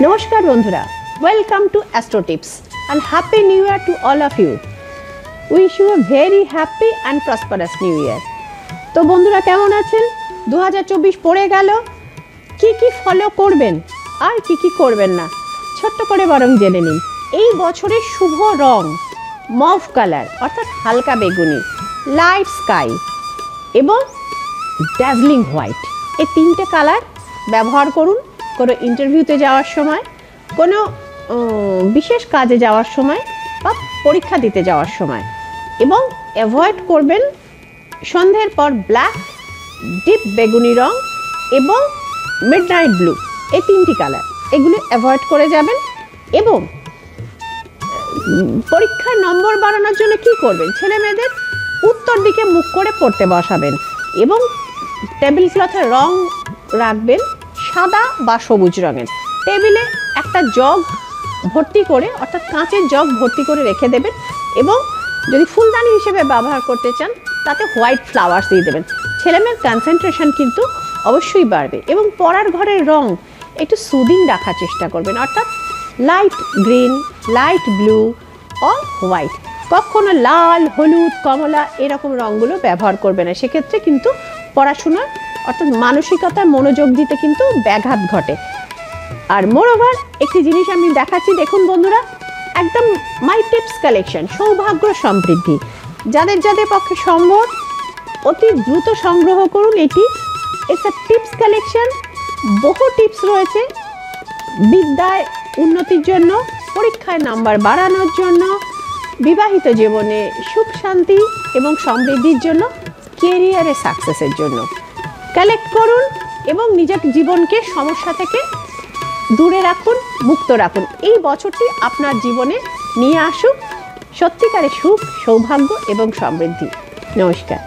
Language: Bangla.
নমস্কার বন্ধুরা, welcome to astro tips and happy new year to all of you. Wish you a very happy and prosperous new year. তো বন্ধুরা কেমন আছেন? 2024 পড়ে গেল। কি কি ফলো করবেন আর কি কি করবেন না ছোট্ট করে বরং জেনে নিন। এই বছরের শুভ রং মভ কালার অর্থাৎ হালকা বেগুনি, লাইট স্কাই এবং ড্যাজলিং হোয়াইট, এই তিনটে কালার ব্যবহার করুন কোনো ইন্টারভিউতে যাওয়ার সময়, কোনো বিশেষ কাজে যাওয়ার সময় বা পরীক্ষা দিতে যাওয়ার সময়। এবং অ্যাভয়েড করবেন সন্ধ্যের পর ব্ল্যাক, ডিপ বেগুনি রং এবং মিডনাইট ব্লু, এই তিনটি কালার এগুলো অ্যাভয়েড করে যাবেন। এবং পরীক্ষার নম্বর বাড়ানোর জন্য কি করবেন? ছেলে মেয়েদের উত্তর দিকে মুখ করে পড়তে বসাবেন এবং টেবিল ক্লথের রং রাখবেন সাদা বা সবুজ রঙের। টেবিলে একটা জগ ভর্তি করে অর্থাৎ কাঁচের জগ ভর্তি করে রেখে দেবেন এবং যদি ফুলদানি হিসেবে ব্যবহার করতে চান তাতে হোয়াইট ফ্লাওয়ার্স দিয়ে দেবেন। ছেলেমেয়ের কনসেন্ট্রেশন কিন্তু অবশ্যই বাড়বে। এবং পড়ার ঘরের রং একটু সুদিং রাখার চেষ্টা করবেন, অর্থাৎ লাইট গ্রিন, লাইট ব্লু ও হোয়াইট। কখনো লাল, হলুদ, কমলা এরকম রঙগুলো ব্যবহার করবে না, সেক্ষেত্রে কিন্তু পড়াশোনার অর্থাৎ মানসিকতার মনোযোগ দিতে কিন্তু ব্যাঘাত ঘটে। আর মোরওভার একটি জিনিস আমি দেখাচ্ছি, দেখুন বন্ধুরা, একদম মাই টিপস কালেকশন, সৌভাগ্য সমৃদ্ধি। যাদের যাদের পক্ষে সম্ভব অতি দ্রুত সংগ্রহ করুন এটি। ইটস আ টিপস কালেকশন, বহু টিপস রয়েছে বিদ্যায় উন্নতির জন্য, পরীক্ষায় নাম্বার বাড়ানোর জন্য, বিবাহিত জীবনে সুখ শান্তি এবং সমৃদ্ধির জন্য, কেরিয়ারে সাকসেসের জন্য। কালেক্ট করুন এবং নিজের জীবনকে সমস্যা থেকে দূরে রাখুন, মুক্ত রাখুন। এই বছরটি আপনার জীবনে নিয়ে আসুক সত্যিকারের সুখ, সৌভাগ্য এবং সমৃদ্ধি। নমস্কার।